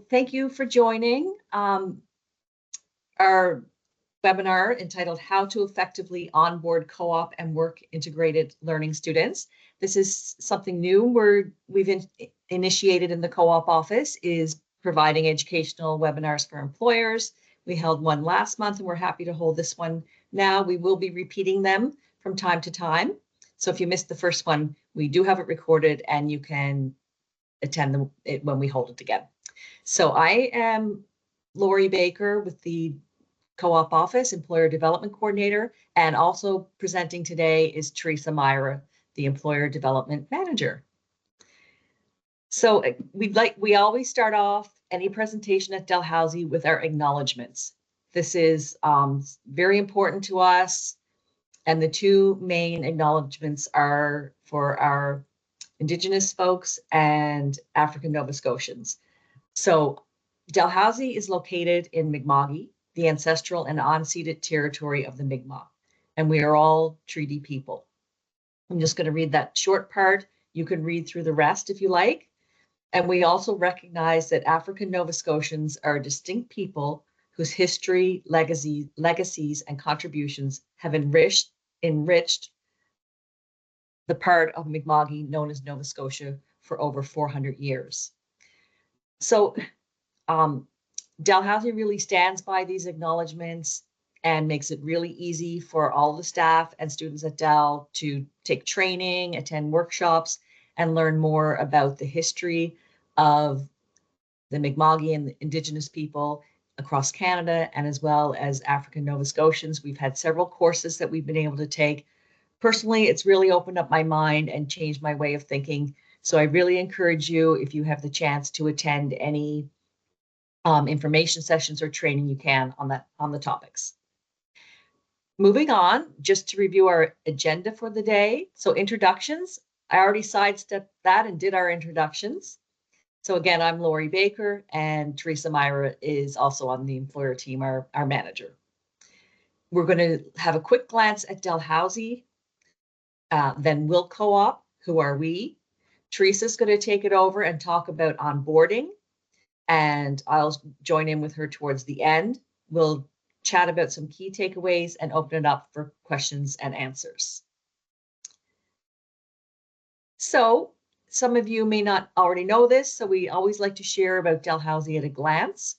thank you for joining our webinar entitled How to Effectively Onboard Co-op and Work Integrated Learning Students. This is something new we've initiated in the co-op office, is providing educational webinars for employers. We held one last month and we're happy to hold this one now. We will be repeating them from time to time. So if you missed the first one, we do have it recorded and you can attend it when we hold it again. So I am Lori Baker with the Co-op Office, Employer Development Coordinator, and also presenting today is Theresa Myra, the Employer Development Manager. So we always start off any presentation at Dalhousie with our acknowledgements. This is very important to us, and the two main acknowledgements are for our Indigenous folks and African Nova Scotians. So Dalhousie is located in Mi'kma'ki, the ancestral and unceded territory of the Mi'kmaq, and we are all treaty people. I'm just going to read that short part. You can read through the rest if you like. And we also recognize that African Nova Scotians are a distinct people whose history, legacies, and contributions have enriched the part of Mi'kma'ki known as Nova Scotia for over 400 years. So Dalhousie really stands by these acknowledgements and makes it really easy for all the staff and students at Dal to take training, attend workshops, and learn more about the history of the Mi'kma'ki and the Indigenous people across Canada, and as well as African Nova Scotians. We've had several courses that we've been able to take. Personally, it's really opened up my mind and changed my way of thinking. So I really encourage you, if you have the chance, to attend any information sessions or training you can on the topics. Moving on, just to review our agenda for the day. So introductions, I already sidestepped that and did our introductions. So again, I'm Lori Baker, and Theresa Myra is also on the employer team, our manager. We're going to have a quick glance at Dalhousie, then we'll Co-op, who are we? Theresa's going to take it over and talk about onboarding, and I'll join in with her towards the end. We'll chat about some key takeaways and open it up for questions and answers. So some of you may not already know this, so we always like to share about Dalhousie at a glance.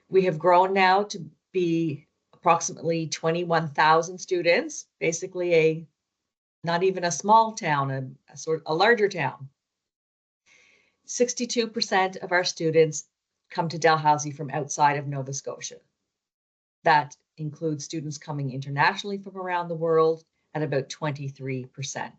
We have grown now to be approximately 21,000 students, basically not even a small town, a larger town. 62% of our students come to Dalhousie from outside of Nova Scotia. That includes students coming internationally from around the world at about 23%.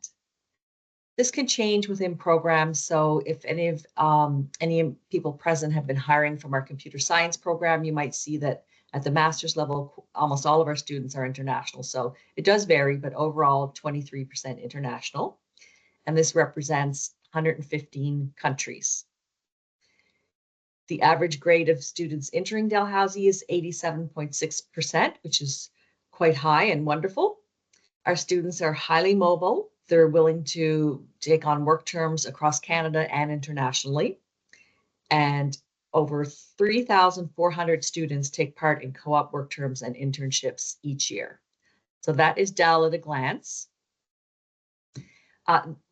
This can change within programs. So if any people present have been hiring from our computer science program, you might see that at the master's level, almost all of our students are international. So it does vary, but overall 23% international. And this represents 115 countries. The average grade of students entering Dalhousie is 87.6%, which is quite high and wonderful. Our students are highly mobile. They're willing to take on work terms across Canada and internationally. And over 3,400 students take part in co-op work terms and internships each year. So that is Dal at a glance.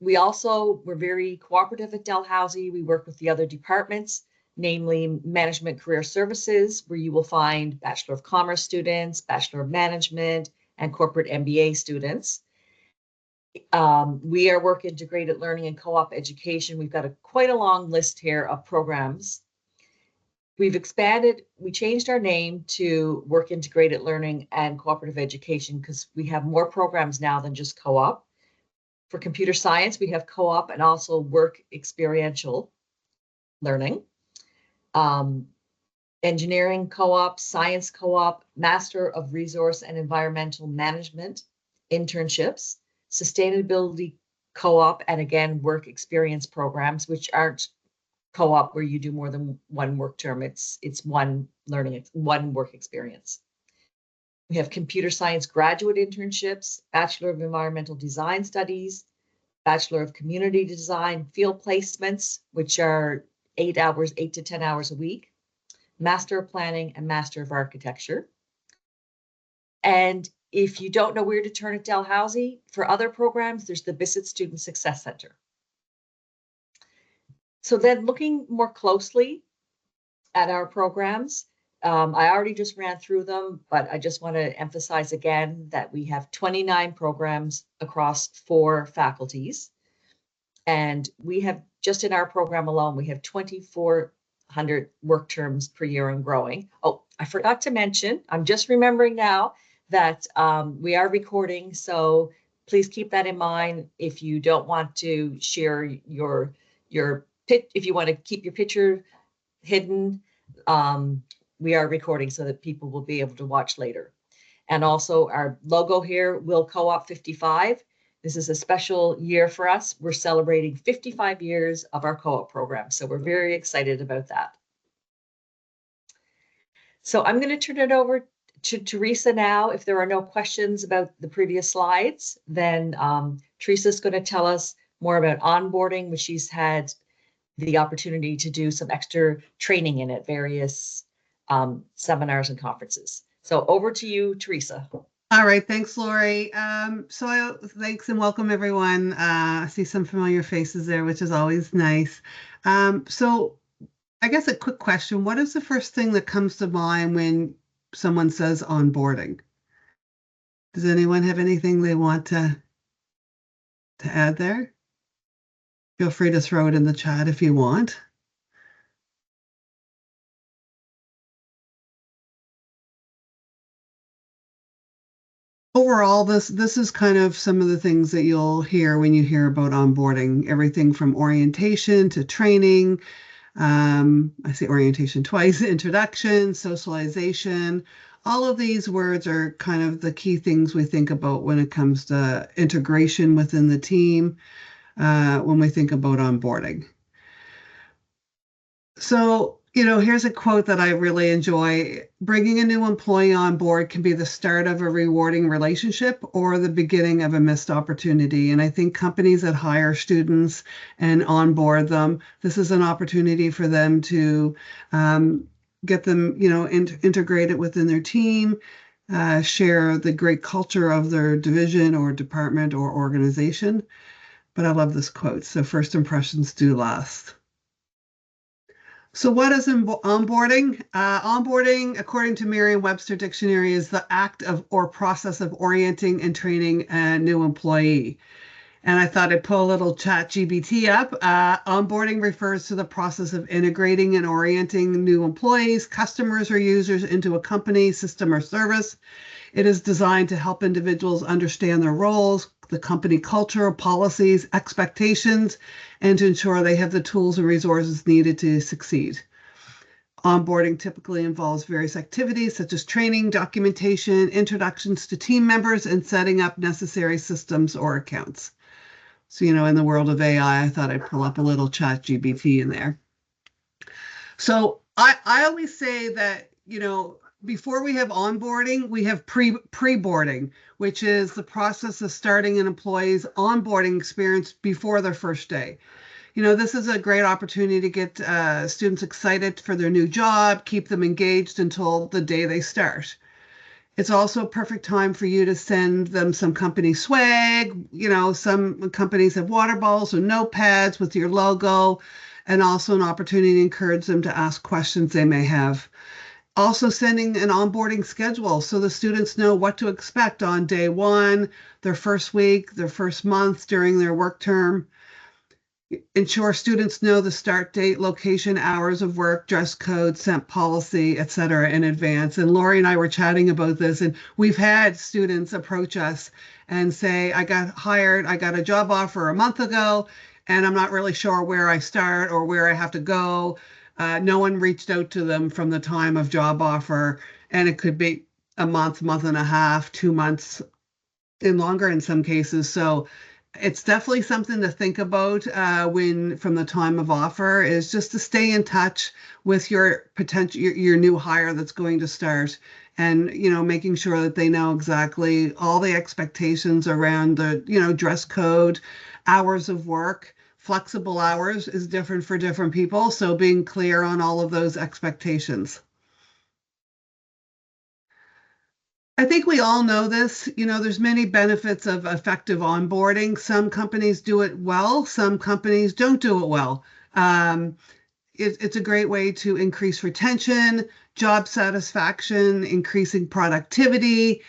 We're very cooperative at Dalhousie. We work with the other departments, namely Management Career Services, where you will find Bachelor of Commerce students, Bachelor of Management, and Corporate MBA students. We are Work Integrated Learning and Co-op Education. We've got quite a long list here of programs. We've expanded, we changed our name to Work Integrated Learning and Cooperative Education because we have more programs now than just co-op. For computer science, we have co-op and also work experiential learning. Engineering co-op, science co-op, Master of Resource and Environmental Management internships, sustainability co-op, and again, work experience programs, which aren't co-op where you do more than one work term. It's one work experience. We have computer science graduate internships, Bachelor of Environmental Design Studies, Bachelor of Community Design field placements, which are 8 to 10 hours a week. Master of Planning, and Master of Architecture. And if you don't know where to turn at Dalhousie, for other programs, there's the Bissett Student Success Center. So then looking more closely at our programs, I already just ran through them, but I just want to emphasize again that we have 29 programs across 4 faculties. And we have, just in our program alone, we have 2,400 work terms per year and growing. Oh, I forgot to mention, I'm just remembering now that we are recording, so please keep that in mind. If you don't want to share your if you want to keep your picture hidden, we are recording so that people will be able to watch later. And also our logo here, Will Co-op 55. This is a special year for us. We're celebrating 55 years of our co-op program, so we're very excited about that. So I'm going to turn it over to Theresa now. If there are no questions about the previous slides, then Theresa is going to tell us more about onboarding, which she's had the opportunity to do some extra training in at various seminars and conferences. So over to you, Theresa. All right, thanks, Lori. Thanks and welcome, everyone. I see some familiar faces there, which is always nice. So I guess a quick question. What is the first thing that comes to mind when someone says onboarding? Does anyone have anything they want to add there? Feel free to throw it in the chat if you want. Overall, this is kind of some of the things that you'll hear when you hear about onboarding. Everything from orientation to training. I say orientation twice, introduction, socialization. All of these words are kind of the key things we think about when it comes to integration within the team, when we think about onboarding. So, here's a quote that I really enjoy. Bringing a new employee on board can be the start of a rewarding relationship or the beginning of a missed opportunity. And I think companies that hire students and onboard them, this is an opportunity for them to get them, integrated within their team, share the great culture of their division or department or organization. But I love this quote. So first impressions do last. So what is onboarding? Onboarding, according to Merriam-Webster Dictionary, is the act of or process of orienting and training a new employee. And I thought I'd pull a little ChatGPT up. Onboarding refers to the process of integrating and orienting new employees, customers, or users into a company, system, or service. It is designed to help individuals understand their roles, the company culture, policies, expectations, and to ensure they have the tools and resources needed to succeed. Onboarding typically involves various activities such as training, documentation, introductions to team members, and setting up necessary systems or accounts. So, in the world of AI, I thought I'd pull up a little ChatGPT in there. So I always say that, before we have onboarding, we have pre-boarding, which is the process of starting an employee's onboarding experience before their first day. This is a great opportunity to get students excited for their new job, keep them engaged until the day they start. It's also a perfect time for you to send them some company swag. Some companies have water bottles or notepads with your logo, and also an opportunity to encourage them to ask questions they may have. Also sending an onboarding schedule so the students know what to expect on day one, their first week, their first month during their work term. Ensure students know the start date, location, hours of work, dress code, scent policy, etc. in advance. And Lori and I were chatting about this, and we've had students approach us and say, I got hired, I got a job offer a month ago, and I'm not really sure where I start or where I have to go. No one reached out to them from the time of job offer, and it could be a month, month and a half, 2 months, and longer in some cases. So it's definitely something to think about when from the time of offer, is just to stay in touch with your potential, your new hire that's going to start, and making sure that they know exactly all the expectations around the dress code, hours of work. Flexible hours is different for different people, so being clear on all of those expectations. I think we all know this. There's many benefits of effective onboarding. Some companies do it well, some companies don't do it well. Um, it's a great way to increase retention, job satisfaction, increasing productivity.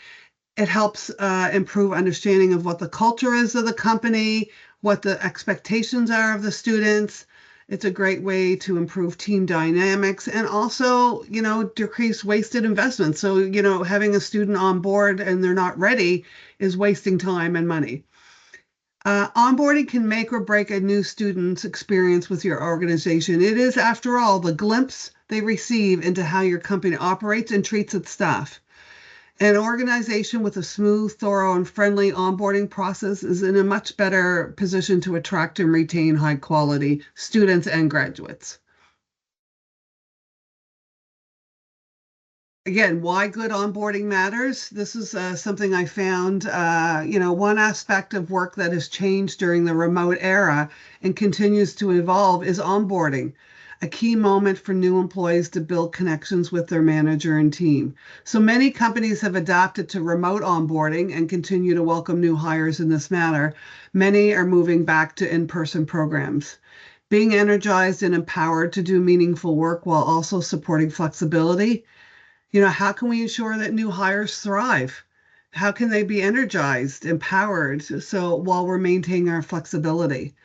It helps improve understanding of what the culture is of the company, what the expectations are of the students. It's a great way to improve team dynamics and also, decrease wasted investment. So, having a student on board and they're not ready is wasting time and money. Onboarding can make or break a new student's experience with your organization. It is, after all, the glimpse they receive into how your company operates and treats its staff. An organization with a smooth, thorough, and friendly onboarding process is in a much better position to attract and retain high quality students and graduates. Again, why good onboarding matters. This is something I found, one aspect of work that has changed during the remote era and continues to evolve is onboarding, a key moment for new employees to build connections with their manager and team. So many companies have adapted to remote onboarding and continue to welcome new hires in this manner. Many are moving back to in-person programs. Being energized and empowered to do meaningful work while also supporting flexibility. How can we ensure that new hires thrive? How can they be energized, empowered, so while we're maintaining our flexibility?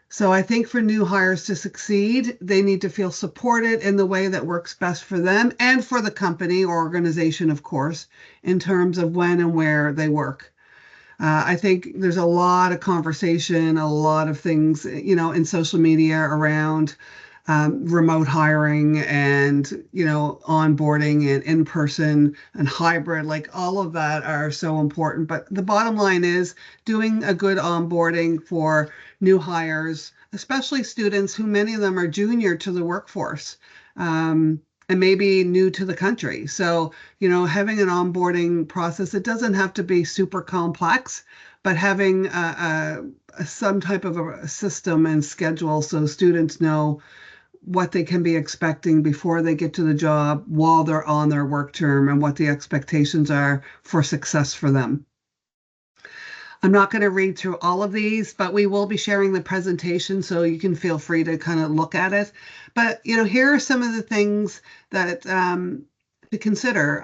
So I think for new hires to succeed, they need to feel supported in the way that works best for them and for the company or organization, of course, in terms of when and where they work. I think there's a lot of conversation, a lot of things, in social media around remote hiring and onboarding and in person and hybrid, like all of that are so important. But the bottom line is doing a good onboarding for new hires, especially students who many of them are junior to the workforce. And maybe new to the country. So, having an onboarding process, it doesn't have to be super complex, but having some type of a system and schedule so students know what they can be expecting before they get to the job while they're on their work term and what the expectations are for success for them. I'm not going to read through all of these, but we will be sharing the presentation so you can feel free to kind of look at it. But, here are some of the things that to consider,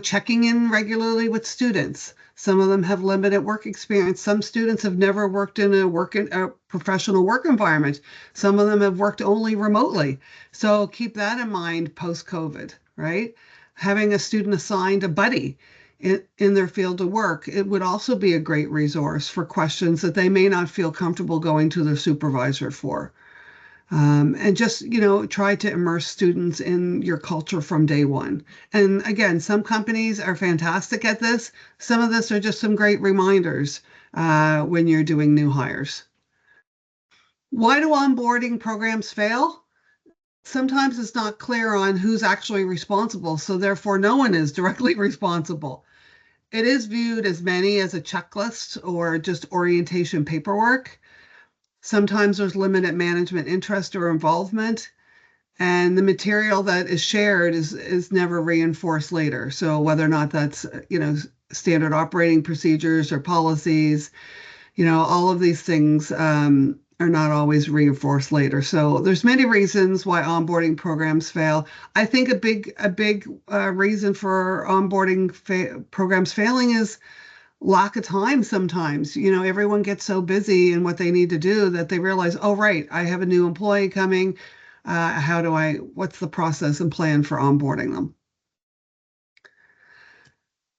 checking in regularly with students. Some of them have limited work experience. Some students have never worked in a professional work environment. Some of them have worked only remotely. So keep that in mind post-COVID, right? Having a student assigned a buddy in their field of work, it would also be a great resource for questions that they may not feel comfortable going to their supervisor for. And just, try to immerse students in your culture from day one. And again, some companies are fantastic at this. Some of this are just some great reminders when you're doing new hires. Why do onboarding programs fail? Sometimes it's not clear on who's actually responsible, so therefore no one is directly responsible. It is viewed as many as a checklist or just orientation paperwork. Sometimes there's limited management interest or involvement, and the material that is shared is never reinforced later. So whether or not that's, standard operating procedures or policies, all of these things are not always reinforced later. So there's many reasons why onboarding programs fail. I think a big reason for onboarding programs failing is lack of time sometimes. Everyone gets so busy in what they need to do that they realize, oh, right, I have a new employee coming. What's the process and plan for onboarding them?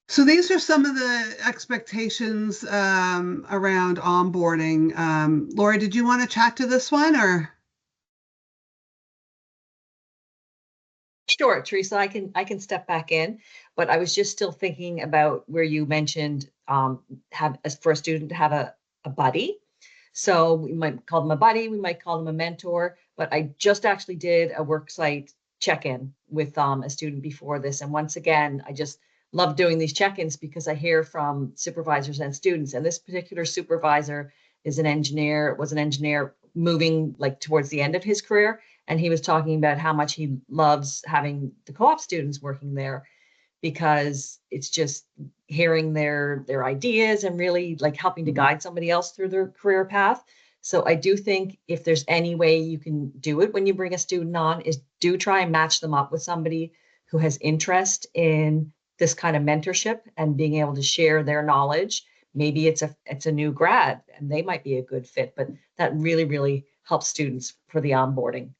So these are some of the expectations around onboarding. Laura, did you want to chat to this one or? Sure, Theresa, I can step back in, but I was just still thinking about where you mentioned have as for a student to have a buddy. So we might call them a buddy, we might call them a mentor, but I just actually did a worksite check-in with a student before this. And once again, I just love doing these check-ins because I hear from supervisors and students. And this particular supervisor was an engineer moving like towards the end of his career. And he was talking about how much he loves having the co-op students working there because it's just hearing their ideas and really like helping to guide somebody else through their career path. So I do think if there's any way you can do it when you bring a student on, is do try and match them up with somebody who has interest in this kind of mentorship and being able to share their knowledge. Maybe it's a new grad and they might be a good fit, but that really, really helps students for the onboarding.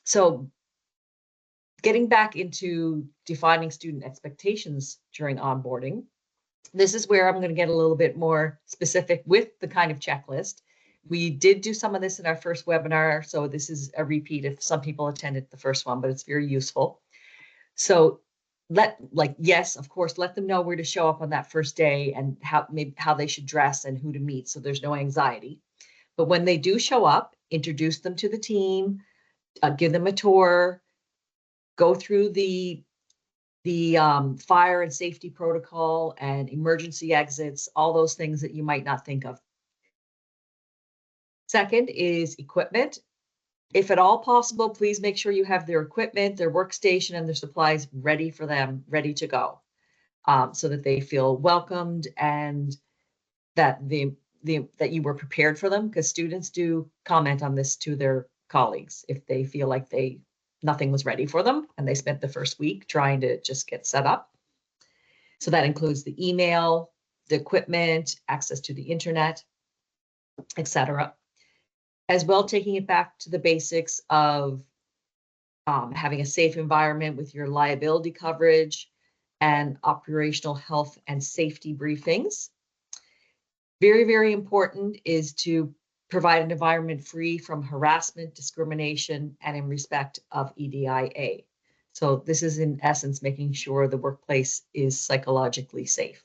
So getting back into defining student expectations during onboarding, this is where I'm going to get a little bit more specific with the kind of checklist. We did do some of this in our first webinar, so this is a repeat if some people attended the first one, but it's very useful. So yes, of course, let them know where to show up on that first day and how they should dress and who to meet, so there's no anxiety. But when they do show up, introduce them to the team, give them a tour, go through the fire and safety protocol and emergency exits, all those things that you might not think of. Second is equipment. If at all possible, please make sure you have their equipment, their workstation, and their supplies ready for them, ready to go, so that they feel welcomed and that that you were prepared for them, because students do comment on this to their colleagues if they feel like nothing was ready for them and they spent the first week trying to just get set up. So that includes the email, the equipment, access to the internet, etc. As well, taking it back to the basics of having a safe environment with your liability coverage and operational health and safety briefings. Very, very important is to provide an environment free from harassment, discrimination, and in respect of EDIA. So this is in essence making sure the workplace is psychologically safe.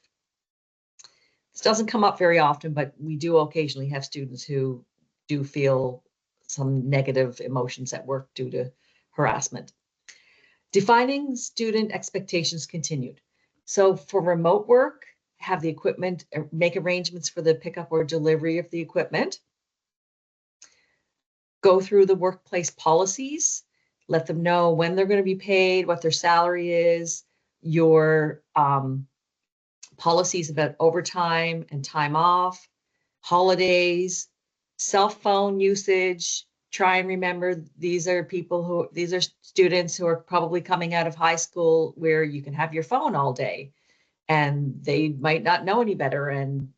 This doesn't come up very often, but we do occasionally have students who do feel some negative emotions at work due to harassment. Defining student expectations continued. So for remote work, have the equipment, make arrangements for the pickup or delivery of the equipment. Go through the workplace policies, let them know when they're going to be paid, what their salary is, your policies about overtime and time off, holidays, cell phone usage. Try and remember these are students who are probably coming out of high school where you can have your phone all day, and they might not know any better and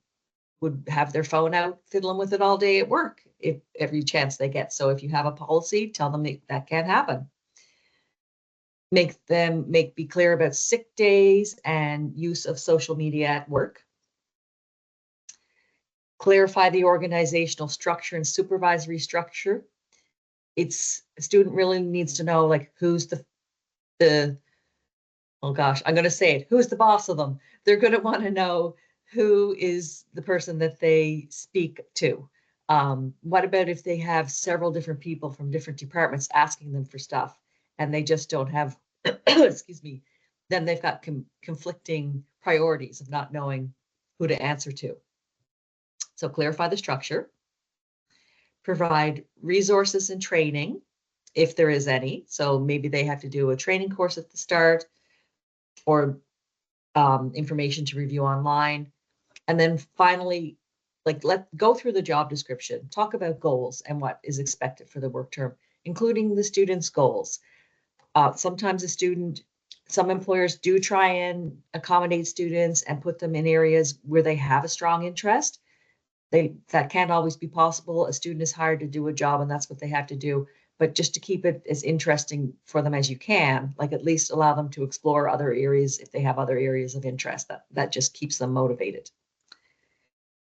would have their phone out fiddling with it all day at work if every chance they get. So if you have a policy, tell them that can't happen. Be clear about sick days and use of social media at work. Clarify the organizational structure and supervisory structure. A student really needs to know, like, who's oh gosh, I'm going to say it, who's the boss of them. They're going to want to know who is the person that they speak to. What about if they have several different people from different departments asking them for stuff and they just don't have, excuse me, then they've got conflicting priorities of not knowing who to answer to. So clarify the structure. Provide resources and training, if there is any. So maybe they have to do a training course at the start, or information to review online. And then finally, go through the job description, talk about goals and what is expected for the work term, including the student's goals. Sometimes some employers do try and accommodate students and put them in areas where they have a strong interest. That can't always be possible. A student is hired to do a job and that's what they have to do. But just to keep it as interesting for them as you can, like at least allow them to explore other areas if they have other areas of interest. That just keeps them motivated.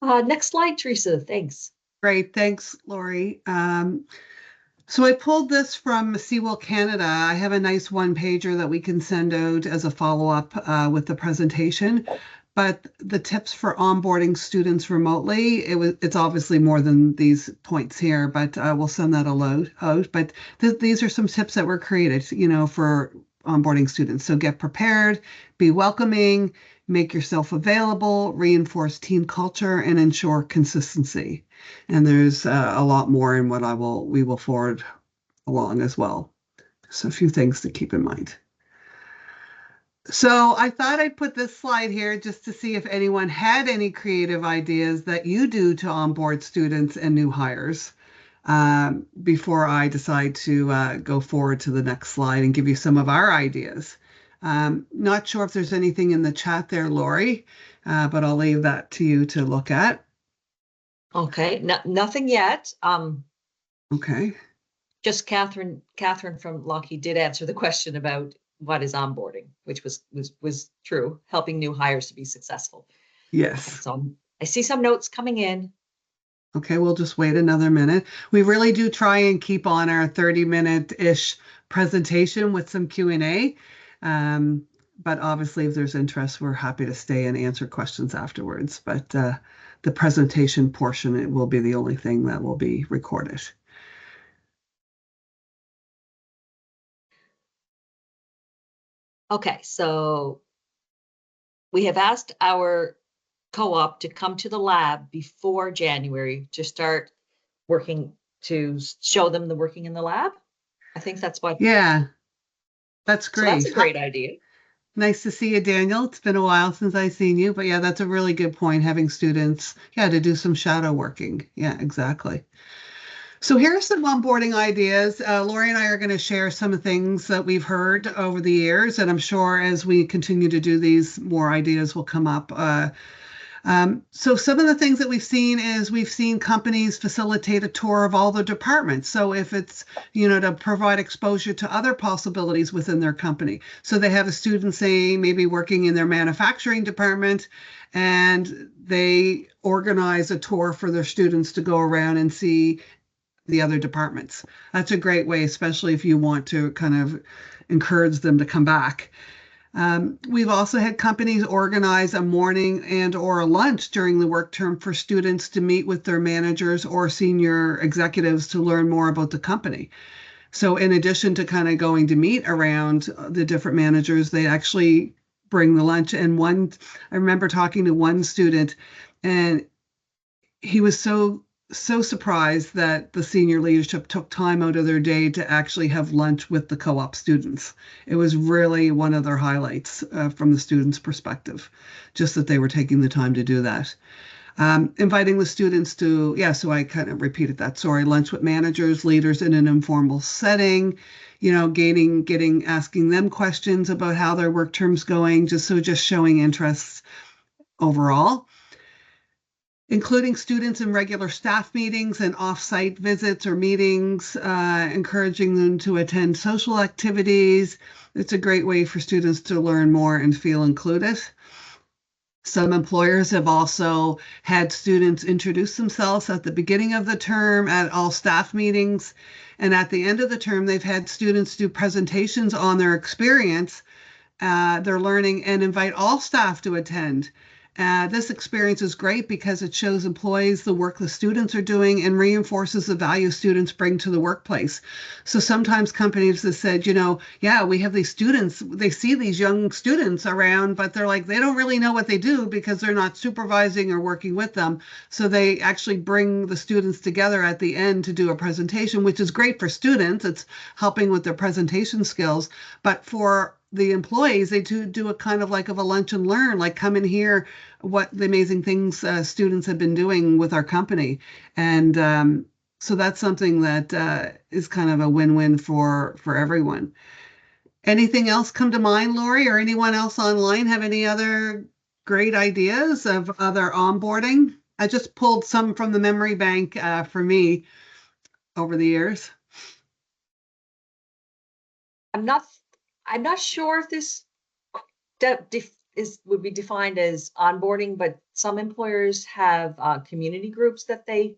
Next slide, Theresa. Thanks. Great. Thanks, Lori. So I pulled this from Seawell Canada. I have a nice one-pager that we can send out as a follow-up with the presentation. But the tips for onboarding students remotely, it's obviously more than these points here, but we'll send that out. But these are some tips that were created, for onboarding students. So get prepared, be welcoming, make yourself available, reinforce team culture, and ensure consistency. And there's a lot more in what we will forward along as well. So a few things to keep in mind. So I thought I'd put this slide here just to see if anyone had any creative ideas that you do to onboard students and new hires before I decide to go forward to the next slide and give you some of our ideas. Not sure if there's anything in the chat there, Lori, but I'll leave that to you to look at. Okay, nothing yet. Okay. Just Catherine from Lockheed did answer the question about what is onboarding, which was true, helping new hires to be successful. Okay, Yes. so I see some notes coming in. Okay, we'll just wait another minute. We really do try and keep on our 30-minute-ish presentation with some Q&A. But obviously, if there's interest, we're happy to stay and answer questions afterwards. But the presentation portion, it will be the only thing that will be recorded. Okay, so we have asked our co-op to come to the lab before January to start working, to show them the working in the lab. I think that's what. Yeah, that's So that's a great. great idea. Nice to see you, Daniel. It's been a while since I've seen you, but yeah, that's a really good point, having students, yeah, to do some shadow working. Yeah, exactly. So here are some onboarding ideas. Lori and I are going to share some things that we've heard over the years, and I'm sure as we continue to do these, more ideas will come up. So some of the things that we've seen companies facilitate a tour of all the departments. So if it's, to provide exposure to other possibilities within their company. So they have a student, say, maybe working in their manufacturing department, and they organize a tour for their students to go around and see the other departments. That's a great way, especially if you want to kind of encourage them to come back. We've also had companies organize a morning and or a lunch during the work term for students to meet with their managers or senior executives to learn more about the company. So in addition to kind of going to meet around the different managers, they actually bring the lunch. And I remember talking to one student, and he was so surprised that the senior leadership took time out of their day to actually have lunch with the co-op students. It was really one of their highlights from the students' perspective, just that they were taking the time to do that. Inviting the students to, so I kind of repeated that, sorry, lunch with managers, leaders in an informal setting, asking them questions about how their work term's going, just showing interests overall. Including students in regular staff meetings and off-site visits or meetings, encouraging them to attend social activities. It's a great way for students to learn more and feel included. Some employers have also had students introduce themselves at the beginning of the term at all staff meetings. And at the end of the term, they've had students do presentations on their experience, their learning, and invite all staff to attend. This experience is great because it shows employees the work the students are doing and reinforces the value students bring to the workplace. So sometimes companies have said, we have these students, they see these young students around, but they're like, they don't really know what they do because they're not supervising or working with them. So they actually bring the students together at the end to do a presentation, which is great for students. It's helping with their presentation skills. But for the employees, they do a kind of like a lunch and learn, like come and hear what the amazing things students have been doing with our company. And so that's something that is kind of a win-win for everyone. Anything else come to mind, Lori, or anyone else online have any other great ideas of other onboarding? I just pulled some from the memory bank for me over the years. I'm not sure if this would be defined as onboarding, but some employers have community groups that they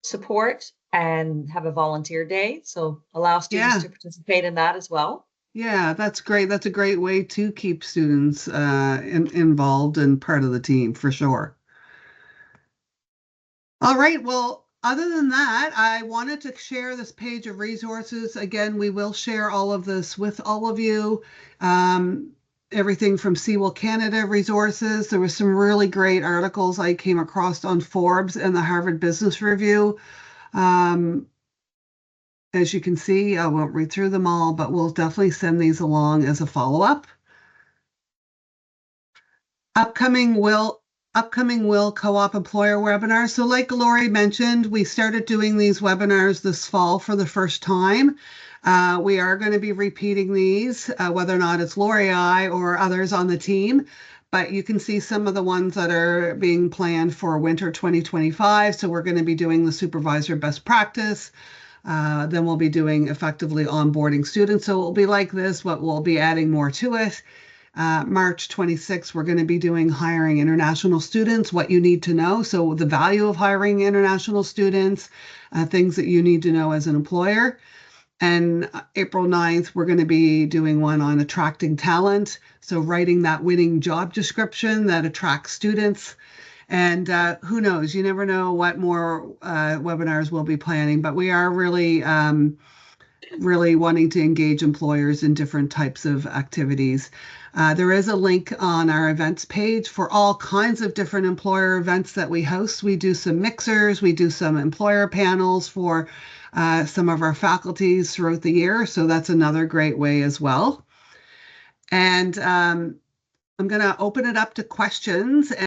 support and have a volunteer day. So allow students to participate in that as well. Yeah, that's great. That's a great way to keep students involved and part of the team for sure. All right. Well, other than that, I wanted to share this page of resources. Again, we will share all of this with all of you. Everything from Seawell Canada resources. There was some really great articles I came across on Forbes and the Harvard Business Review. As you can see, I won't read through them all, but we'll definitely send these along as a follow-up. Upcoming will co-op employer webinars. So like Lori mentioned, we started doing these webinars this fall for the first time. We are going to be repeating these, whether or not it's Lori, I, or others on the team. But you can see some of the ones that are being planned for winter 2025. So we're going to be doing the supervisor best practice. Then we'll be doing effectively onboarding students. So it'll be like this, but we'll be adding more to it. March 26th, we're going to be doing hiring international students, what you need to know. So the value of hiring international students, things that you need to know as an employer. And April 9th, we're going to be doing one on attracting talent. So writing that winning job description that attracts students. And who knows, you never know what more webinars we'll be planning, but we are really wanting to engage employers in different types of activities. There is a link on our events page for all kinds of different employer events that we host. We do some mixers, we do some employer panels for some of our faculties throughout the year. So that's another great way as well. And I'm going to open it up to questions.